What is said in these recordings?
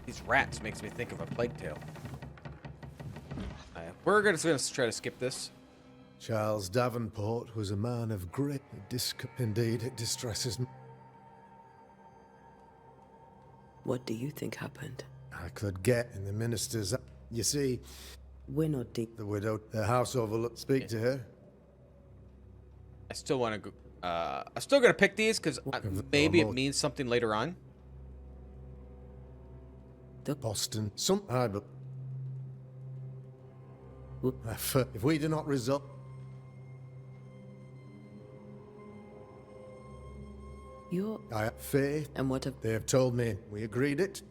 These rats makes me think of a plague tale. We're gonna try to skip this. Charles Davenport was a man of great indeed, it distresses me. What do you think happened? I could get in the minister's... You see, We're not deep. the widow, the house overlooked. Speak to her. I still want to go. I'm still gonna pick these because maybe it means something later on. Boston, but Whoop. if we do not result... You're... I have faith. And what of... They have told me we agreed it.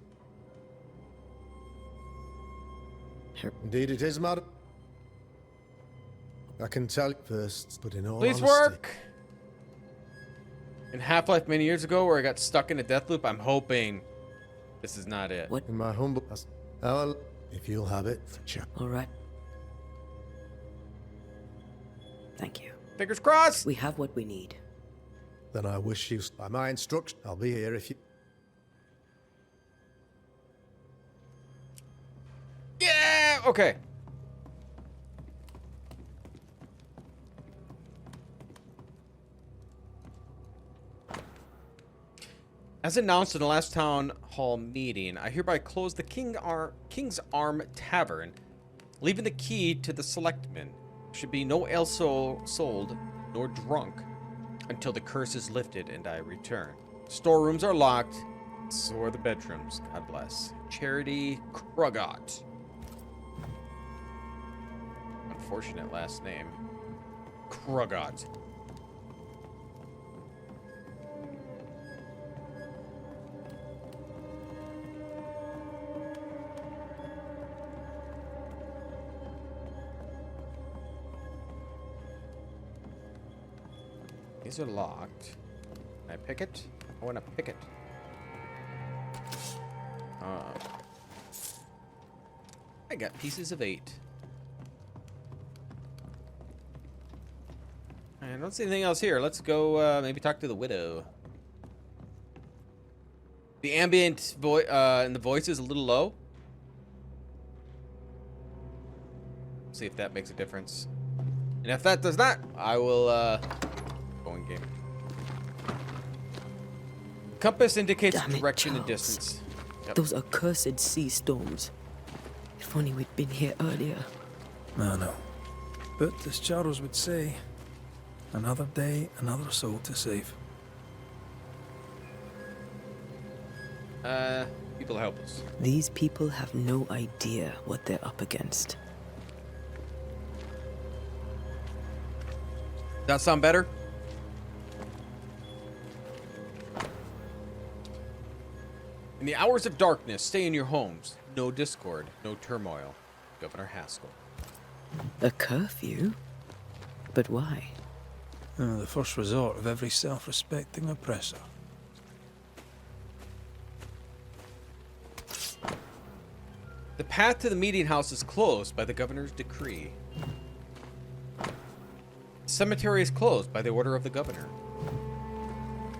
Indeed it is, madam. I can tell you first, but in all Please honesty, work! In Half-Life many years ago where I got stuck in a death loop, I'm hoping this is not it. What? in my humble... if you'll have it for chat. All right. Thank you. Fingers crossed! We have what we need. Then I wish you... By my instruction, I'll be here if you... Yeah! Okay. As announced in the last town hall meeting, I hereby close the King's Arm Tavern, leaving the key to the selectmen. There should be no ale sold nor drunk until the curse is lifted and I return. Storerooms are locked, so are the bedrooms. God bless. Charity Krugot. Unfortunate last name. Krugot. These are locked. Can I pick it? I want to pick it. I got pieces of 8. I don't see anything else here. Let's go maybe talk to the widow. The ambient voice and the voice is a little low. See if that makes a difference. And if that does not, I will go in game. Compass indicates Damn it, direction and Charles. distance. Yep. Those accursed sea storms. If only we'd been here earlier. I know. But as Charles would say, another day, another soul to save. People help us. These people have no idea what they're up against. That sound better? In the hours of darkness, stay in your homes. No discord, no turmoil. Governor Haskell. A curfew? But why? The first resort of every self-respecting oppressor. The path to the meeting house is closed by the governor's decree. The cemetery is closed by the order of the governor.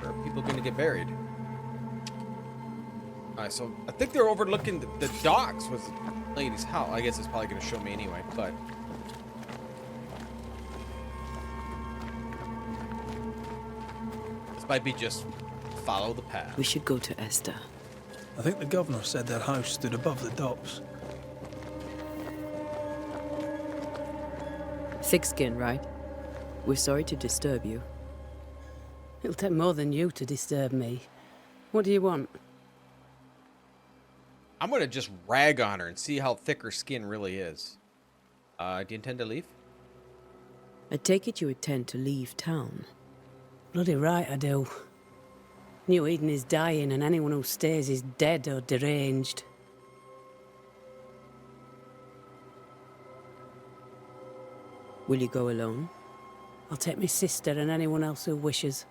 Where are people going to get buried? Alright, so I think they're overlooking the docks was the lady's house. I guess it's probably going to show me anyway, but... This might be just follow the path. We should go to Esther. I think the governor said their house stood above the docks. Thick skin, right? We're sorry to disturb you. It'll take more than you to disturb me. What do you want? I'm going to just rag on her and see how thick her skin really is. Do you intend to leave? I take it you intend to leave town. Bloody right I do. New Eden is dying and anyone who stays is dead or deranged. Will you go alone? I'll take my sister and anyone else who wishes.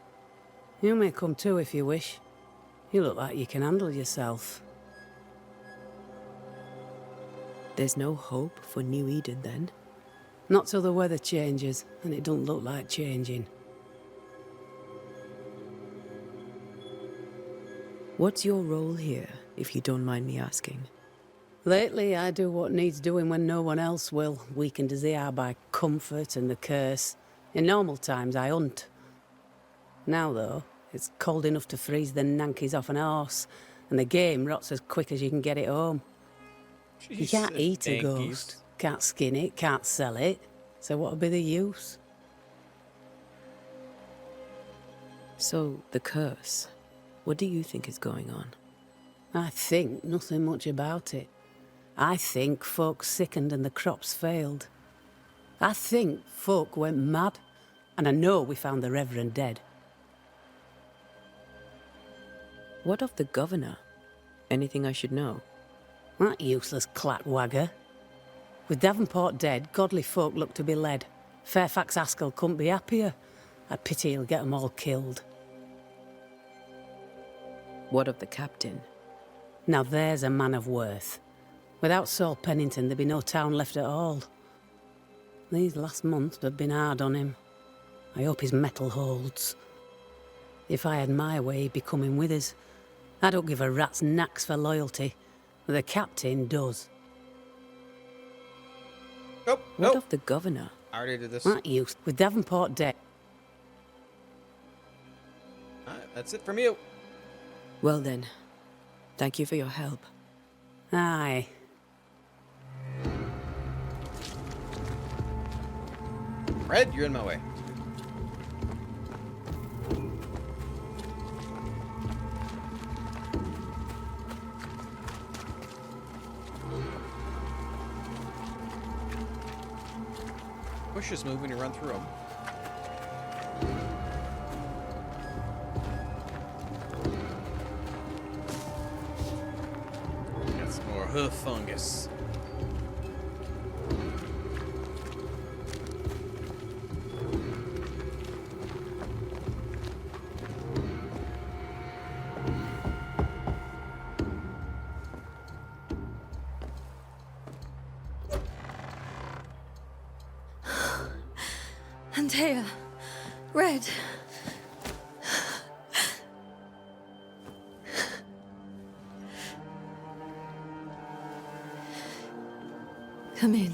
You may come too if you wish. You look like you can handle yourself. There's no hope for New Eden then? Not till the weather changes, and it don't look like changing. What's your role here? if you don't mind me asking? Lately, I do what needs doing when no one else will, weakened as they are by comfort and the curse. In normal times, I hunt. Now, though, it's cold enough to freeze the nankies off an horse, and the game rots as quick as you can get it home. You can't eat a ghost, can't skin it, can't sell it, so what'll be the use? So, the curse. What do you think is going on? I think nothing much about it. I think folk sickened and the crops failed. I think folk went mad, and I know we found the Reverend dead. What of the governor? Anything I should know? That useless clatwagger. With Davenport dead, godly folk look to be led. Fairfax Haskell couldn't be happier. I pity he'll get 'em all killed. What of the captain? Now there's a man of worth. Without Saul Pennington, there'd be no town left at all. These last months have been hard on him. I hope his mettle holds. If I had my way, he'd be coming with us. I don't give a rat's knacks for loyalty, but the captain does. Nope, What nope. of the governor? I already did this. That use with Davenport dead. Alright, that's it from you. Well then, thank you for your help. Aye. Red, you're in my way. Bushes move when you run through them. Got some more hoof fungus. Antea. Red. Come in.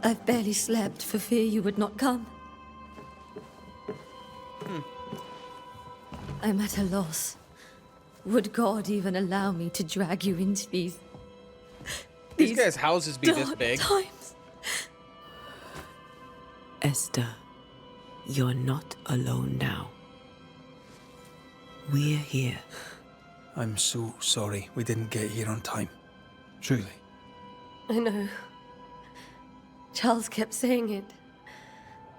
I've barely slept for fear you would not come. I'm at a loss. Would God even allow me to drag you into these guys' houses be this dark big? times? Esther, you're not alone now. We're here. I'm so sorry we didn't get here on time. Truly. I know. Charles kept saying it.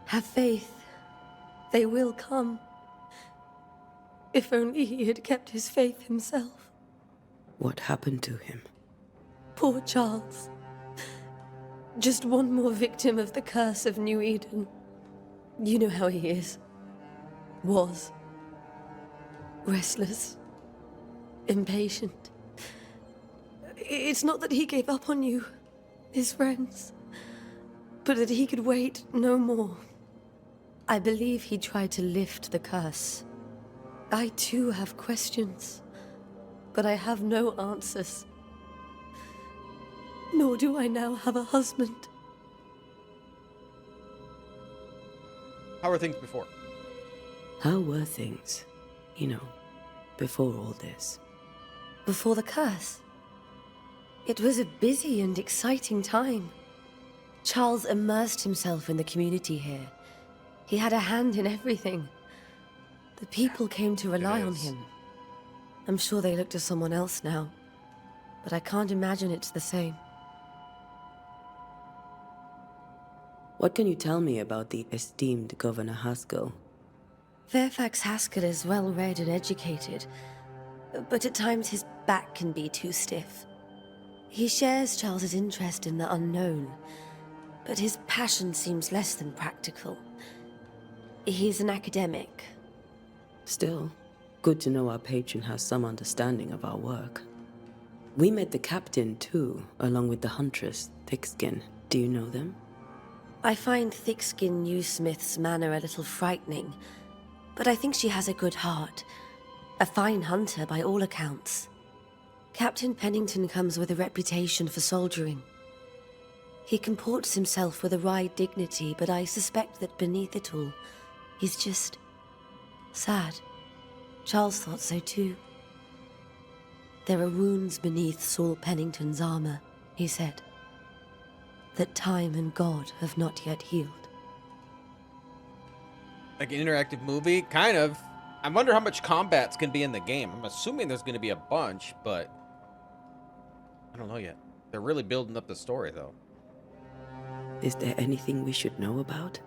Have faith. They will come. If only he had kept his faith himself. What happened to him? Poor Charles. Just one more victim of the curse of New Eden. You know how he is. Was. Restless. Impatient. It's not that he gave up on you, his friends, but that he could wait no more. I believe he tried to lift the curse. I too have questions, but I have no answers. Nor do I now have a husband. How were things before? How were things, before all this? Before the curse. It was a busy and exciting time. Charles immersed himself in the community here. He had a hand in everything. The people came to rely on him. I'm sure they look to someone else now, but I can't imagine it's the same. What can you tell me about the esteemed Governor Haskell? Fairfax Haskell is well-read and educated, but at times his back can be too stiff. He shares Charles's interest in the unknown, but his passion seems less than practical. He's an academic. Still, good to know our patron has some understanding of our work. We met the captain, too, along with the huntress, Thickskin. Do you know them? I find Thickskin Newsmith's manner a little frightening, but I think she has a good heart. A fine hunter by all accounts. Captain Pennington comes with a reputation for soldiering. He comports himself with a wry dignity, but I suspect that beneath it all, he's just sad. Charles thought so too. There are wounds beneath Saul Pennington's armor, he said, that time and God have not yet healed. Like an interactive movie? Kind of. I wonder how much combat's going to be in the game. I'm assuming there's going to be a bunch, but I don't know yet. They're really building up the story, though. Is there anything we should know about?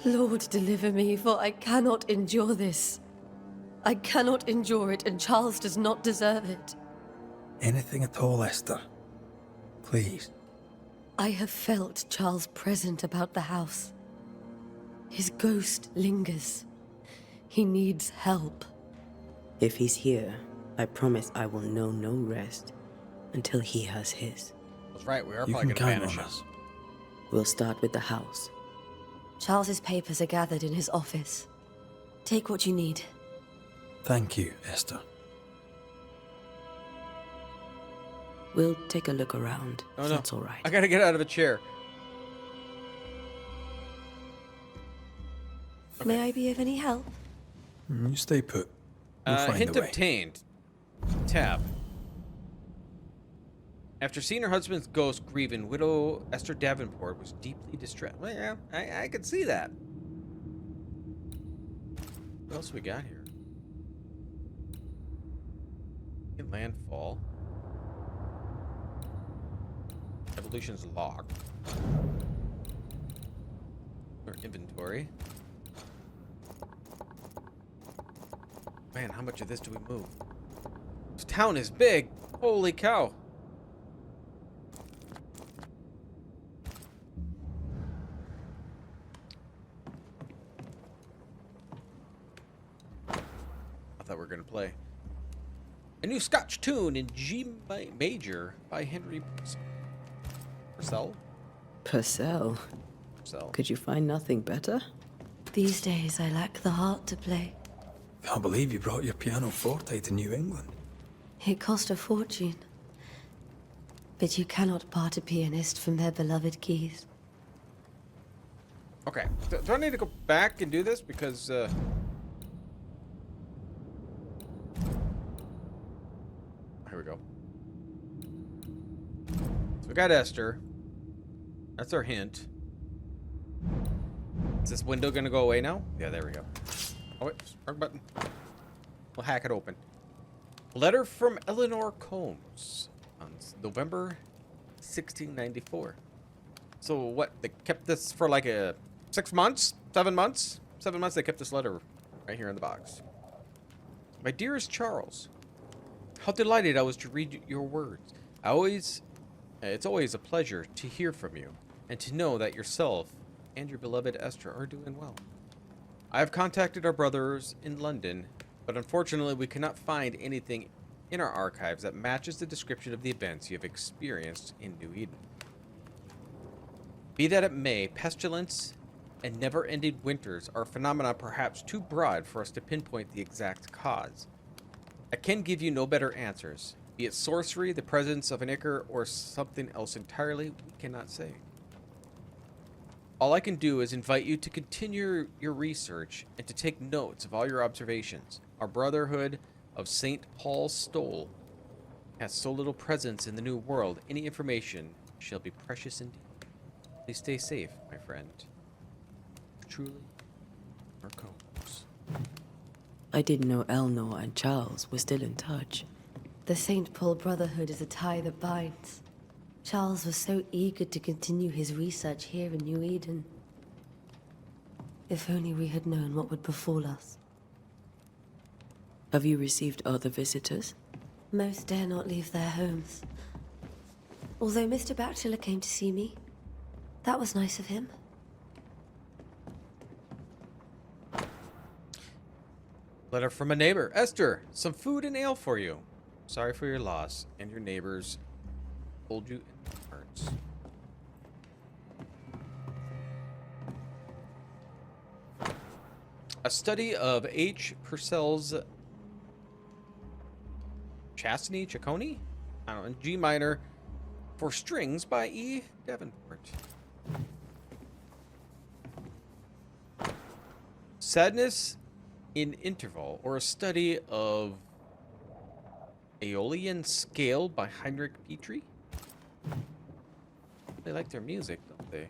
Lord, deliver me, for I cannot endure this. I cannot endure it, and Charles does not deserve it. Anything at all, Esther. Please. I have felt Charles' present about the house. His ghost lingers. He needs help. If he's here, I promise I will know no rest until he has his. That's right, we are You probably can going to count banish on us. us. We'll start with the house. Charles's papers are gathered in his office. Take what you need. Thank you, Esther. We'll take a look around, Oh, if no. that's all right. I got to get out of a chair. May I be of any help? You stay put. We'll find Hint a way. obtained. Tab. After seeing her husband's ghost grieving, widow Esther Davenport was deeply distressed. Well, yeah, I could see that. What else we got here? Landfall. Evolution's log. Or inventory. Man, how much of this do we move? This town is big. Holy cow. I thought we were going to play a new Scotch tune in G major by Henry Purcell. Purcell? Purcell. Could you find nothing better? These days I lack the heart to play. Can't believe you brought your pianoforte to New England. It cost a fortune. But you cannot part a pianist from their beloved keys. Okay. Do I need to go back and do this? Because, here we go. So we got Esther. That's our hint. Is this window gonna go away now? Yeah, there we go. Oh, wait. Wrong button. We'll hack it open. Letter from Eleanor Combs on November 1694. So what? They kept this for like 6 months? 7 months? 7 months they kept this letter right here in the box. My dearest Charles, how delighted I was to read your words. It's always a pleasure to hear from you and to know that yourself and your beloved Esther are doing well. I have contacted our brothers in London, but unfortunately we cannot find anything in our archives that matches the description of the events you have experienced in New Eden. Be that it may, pestilence and never-ending winters are phenomena perhaps too broad for us to pinpoint the exact cause. I can give you no better answers. Be it sorcery, the presence of an ichor, or something else entirely, we cannot say. All I can do is invite you to continue your research and to take notes of all your observations. Our Brotherhood of St. Paul's Stole has so little presence in the New World, any information shall be precious indeed. Please stay safe, my friend. Truly, our Combs. I didn't know Eleanor and Charles were still in touch. The St. Paul Brotherhood is a tie that binds. Charles was so eager to continue his research here in New Eden. If only we had known what would befall us. Have you received other visitors? Most dare not leave their homes. Although Mr. Bachelor came to see me. That was nice of him. Letter from a neighbor. Esther, some food and ale for you. Sorry for your loss, and your neighbors hold you in their hearts. A study of H. Purcell's Ciccone? I don't know, in G minor for strings by E. Davenport. Sadness in Interval, or a study of Aeolian Scale by Heinrich Petrie. They like their music, don't they?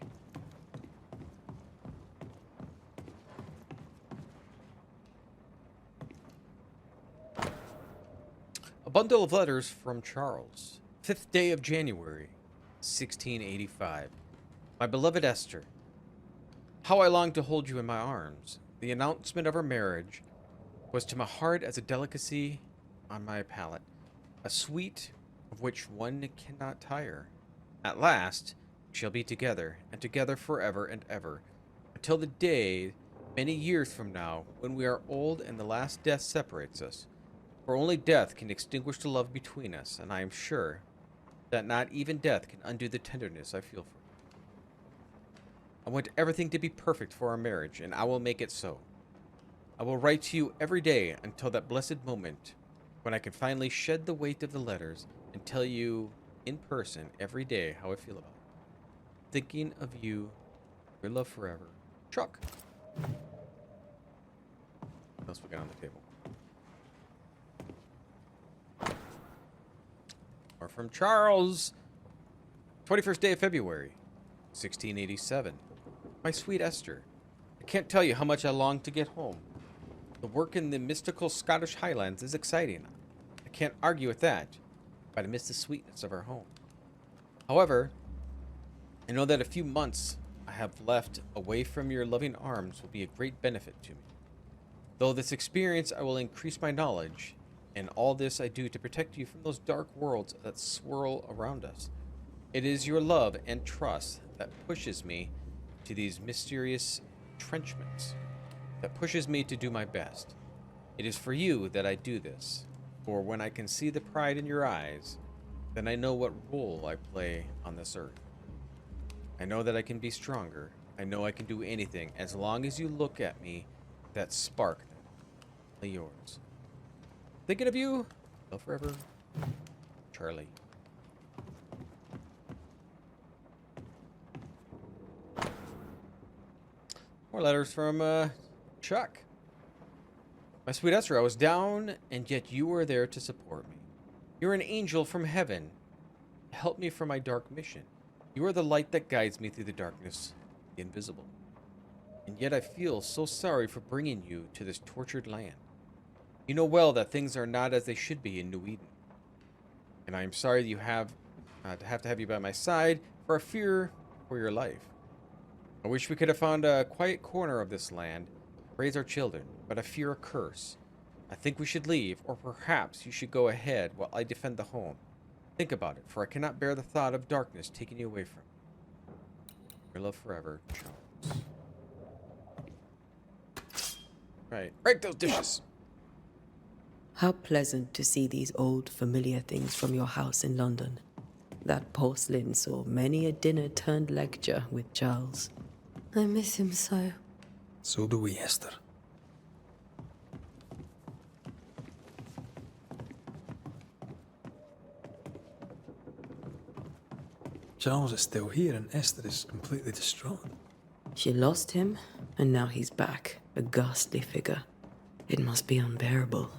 A bundle of letters from Charles. 5th day of January, 1685. My beloved Esther, how I long to hold you in my arms. The announcement of our marriage was to my heart as a delicacy on my palate, a sweet of which one cannot tire. At last, we shall be together, and together forever and ever, until the day, many years from now, when we are old and the last death separates us. For only death can extinguish the love between us, and I am sure that not even death can undo the tenderness I feel for you. I want everything to be perfect for our marriage, and I will make it so. I will write to you every day until that blessed moment when I can finally shed the weight of the letters and tell you in person every day how I feel about it. Thinking of you, your love forever. Chuck. What else we got on the table? Or from Charles. 21st day of February, 1687. My sweet Esther, I can't tell you how much I long to get home. The work in the mystical Scottish Highlands is exciting. I can't argue with that, but I miss the sweetness of our home. However, I know that a few months I have left away from your loving arms will be a great benefit to me. Though this experience I will increase my knowledge, and all this I do to protect you from those dark worlds that swirl around us. It is your love and trust that pushes me to these mysterious entrenchments, that pushes me to do my best. It is for you that I do this, for when I can see the pride in your eyes, then I know what role I play on this earth. I know that I can be stronger. I know I can do anything as long as you look at me, that spark, only yours. Thinking of you, love forever, Charlie. More letters from Chuck. My sweet Esther, I was down, and yet you were there to support me. You're an angel from heaven. Help me from my dark mission. You are the light that guides me through the darkness, the invisible. And yet I feel so sorry for bringing you to this tortured land. You know well that things are not as they should be in New Eden. And I am sorry that you have to have you by my side, for I fear for your life. I wish we could have found a quiet corner of this land, raise our children, but I fear a curse. I think we should leave, or perhaps you should go ahead while I defend the home. Think about it, for I cannot bear the thought of darkness taking you away from me. Your love forever, Charles. Right, break those dishes. How pleasant to see these old familiar things from your house in London. That porcelain saw many a dinner-turned-lecture with Charles. I miss him so. So do we, Esther. Charles is still here and Esther is completely distraught. She lost him, and now he's back, a ghastly figure. It must be unbearable.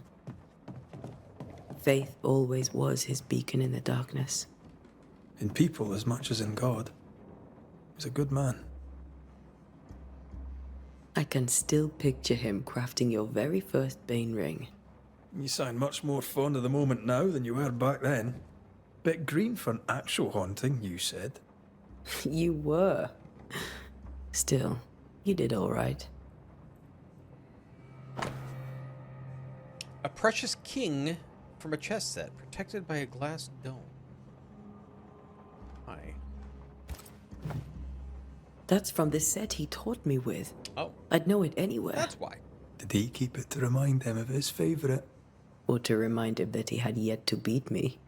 Faith always was his beacon in the darkness. In people as much as in God. He's a good man. I can still picture him crafting your very first Bane ring. You sound much more fond of the moment now than you were back then. Bit green for an actual haunting, you said. You were. Still, you did all right. A precious king from a chess set, protected by a glass dome. Hi. That's from the set he taught me with. Oh, I'd know it anywhere. that's why. Did he keep it to remind him of his favourite? or to remind him that he had yet to beat me.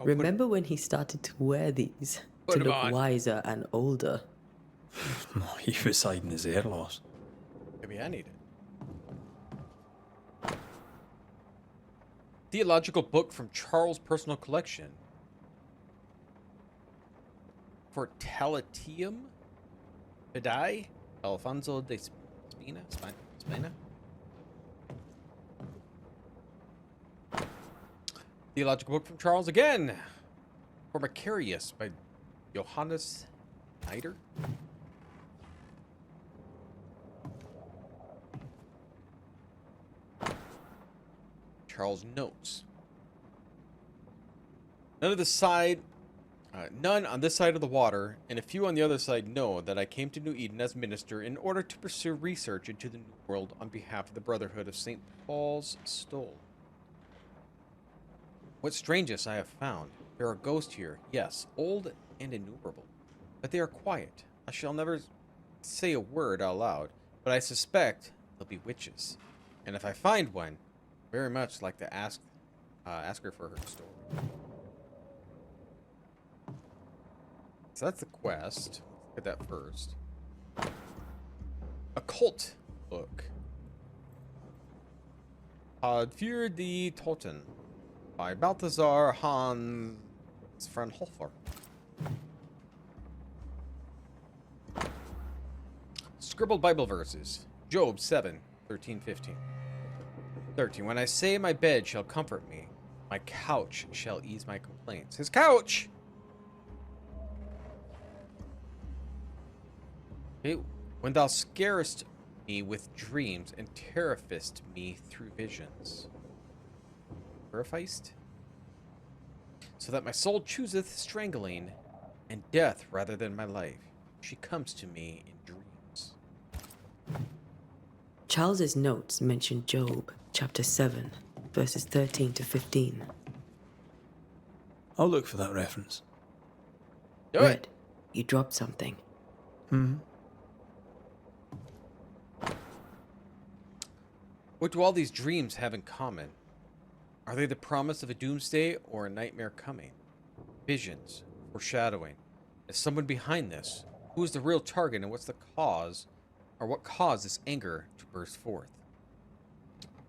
Remember when he started to wear these Put to 'em look on. wiser and older? He was hiding his hair loss. Maybe I need it. Theological book from Charles' personal collection. For Talatium Fidei, Alfonso de Spina. Theological book from Charles again. For Macarius by Johannes Nider. Charles notes. None on this side of the water, and a few on the other side know that I came to New Eden as minister in order to pursue research into the New World on behalf of the Brotherhood of St. Paul's Stole. What strangeness I have found. There are ghosts here, yes, old and innumerable, but they are quiet. I shall never say a word out loud, but I suspect they'll be witches. And if I find one, very much like to ask her for her story. So that's the quest. Let's get that first. Occult book. Für die Toten by Balthasar Hans Fraunhofer. Scribbled Bible verses. Job 7:13-15. 13. When I say my bed shall comfort me, my couch shall ease my complaints. His couch! Okay. When thou scarest me with dreams and terrifiest me through visions. Terrifiest? So that my soul chooseth strangling and death rather than my life. She comes to me in dreams. Charles's notes mention Job, chapter 7, verses 13-15. I'll look for that reference. Do Red, it! you dropped something. What do all these dreams have in common? Are they the promise of a doomsday or a nightmare coming? Visions, foreshadowing. Is someone behind this? Who is the real target and what's the cause, or what caused this anger to burst forth?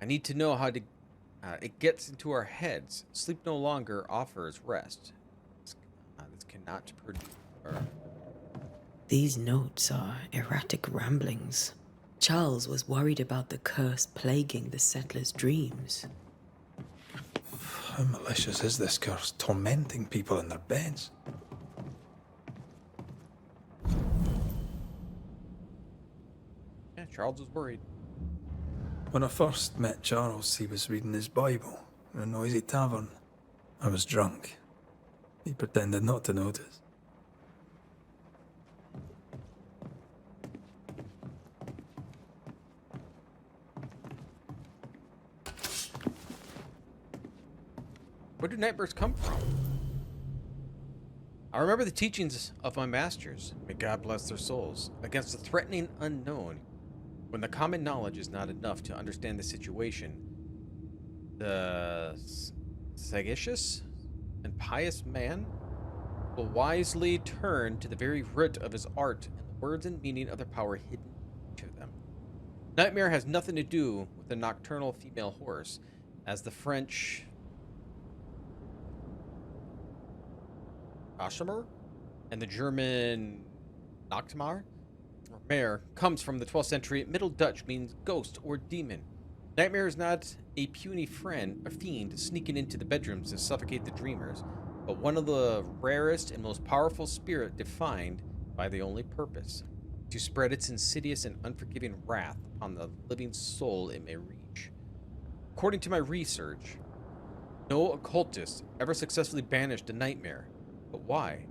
I need to know how to. It gets into our heads. Sleep no longer offers rest. This cannot produce. These notes are erratic ramblings. Charles was worried about the curse plaguing the settlers' dreams. How malicious is this curse, tormenting people in their beds? Yeah, Charles was worried. When I first met Charles, he was reading his Bible in a noisy tavern. I was drunk. He pretended not to notice. Where do nightmares come from? I remember the teachings of my masters, may God bless their souls, against the threatening unknown. When the common knowledge is not enough to understand the situation, the sagacious and pious man will wisely turn to the very root of his art and the words and meaning of their power hidden to them. Nightmare has nothing to do with the nocturnal female horse, as the French Ashamer and the German Nachtmar or mare comes from the 12th century. Middle Dutch means ghost or demon. Nightmare is not a puny friend, a fiend sneaking into the bedrooms to suffocate the dreamers, but one of the rarest and most powerful spirit defined by the only purpose to spread its insidious and unforgiving wrath upon the living soul it may reach. According to my research, no occultist ever successfully banished a nightmare. But why?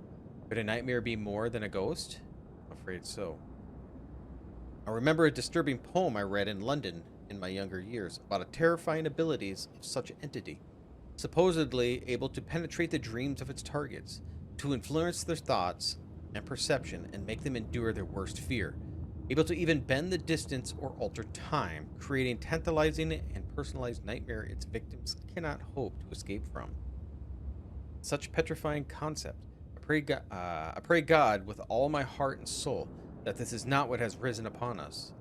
Could a nightmare be more than a ghost? I'm afraid so. I remember a disturbing poem I read in London in my younger years about the terrifying abilities of such an entity, supposedly able to penetrate the dreams of its targets, to influence their thoughts and perception and make them endure their worst fear, able to even bend the distance or alter time, creating tantalizing and personalized nightmare its victims cannot hope to escape from. Such petrifying concept. I pray God with all my heart and soul that this is not what has risen upon us.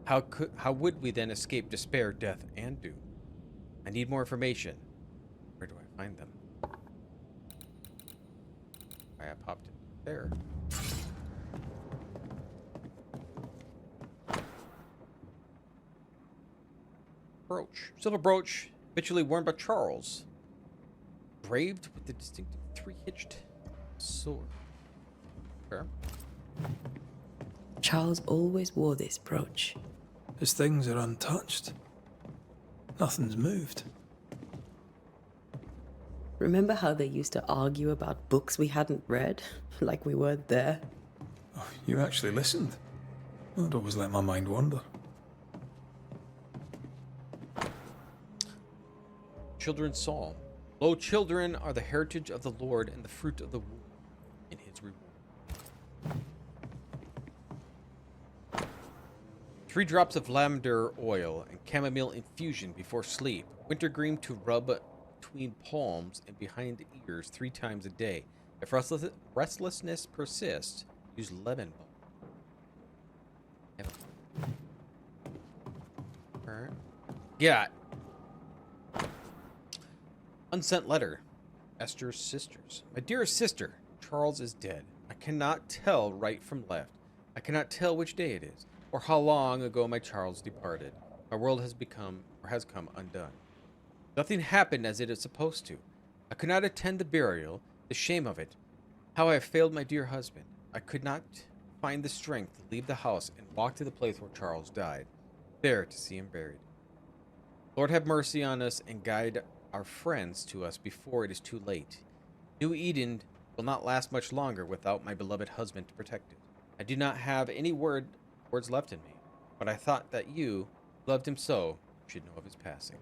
How would we then escape despair, death, and doom? I need more information. Where do I find them? I popped it there. Brooch. Silver brooch, habitually worn by Charles. Engraved with the distinctive three-hitched sword. Okay. Charles always wore this brooch. His things are untouched. Nothing's moved. Remember how they used to argue about books we hadn't read? Like we weren't there? Oh, you actually listened. I'd always let my mind wander. Children's Psalm. Lo, children are the heritage of the Lord and the fruit of the womb in his reward. 3 drops of lavender oil and chamomile infusion before sleep. Wintergreen to rub between palms and behind the ears 3 times a day. If restlessness persists, use lemon balm. Alright. Yeah. Unsent letter. Esther's sisters. My dearest sister, Charles is dead. I cannot tell right from left. I cannot tell which day it is, or how long ago my Charles departed. My world has come undone. Nothing happened as it is supposed to. I could not attend the burial, the shame of it. How I have failed my dear husband. I could not find the strength to leave the house and walk to the place where Charles died, there to see him buried. Lord, have mercy on us and guide our friends to us before it is too late. New Eden will not last much longer without my beloved husband to protect it. I do not have any words left in me, but I thought that you, who loved him so, should know of his passing.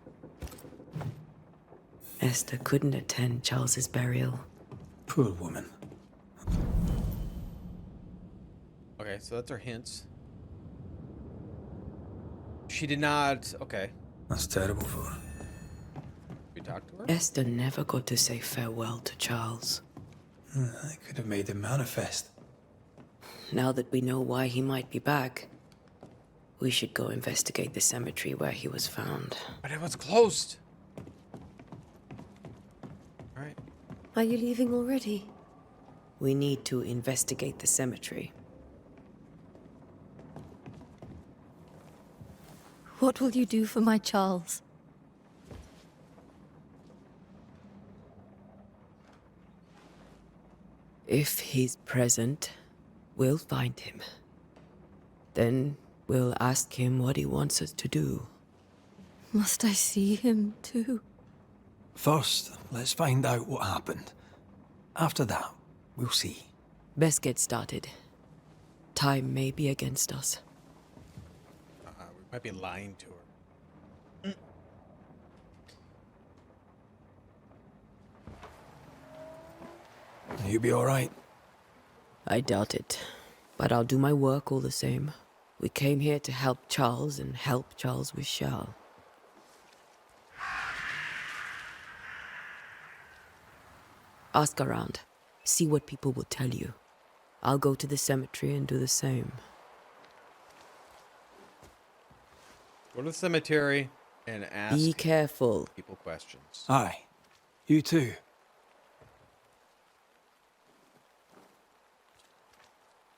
Esther couldn't attend Charles's burial. Poor woman. Okay, so that's our hints. She did not... Okay. That's terrible for her. We talked to her? Esther never got to say farewell to Charles. I could have made him manifest. Now that we know why he might be back, we should go investigate the cemetery where he was found. But it was closed. Alright. Are you leaving already? We need to investigate the cemetery. What will you do for my Charles? If he's present, we'll find him. Then we'll ask him what he wants us to do. Must I see him too? First, let's find out what happened. After that, we'll see. Best get started. Time may be against us. We might be lying to her. You be alright? I doubt it, but I'll do my work all the same. We came here to help Charles, and help Charles we shall. Ask around. See what people will tell you. I'll go to the cemetery and do the same. Go to the cemetery and ask Be careful. people questions. Aye. You too.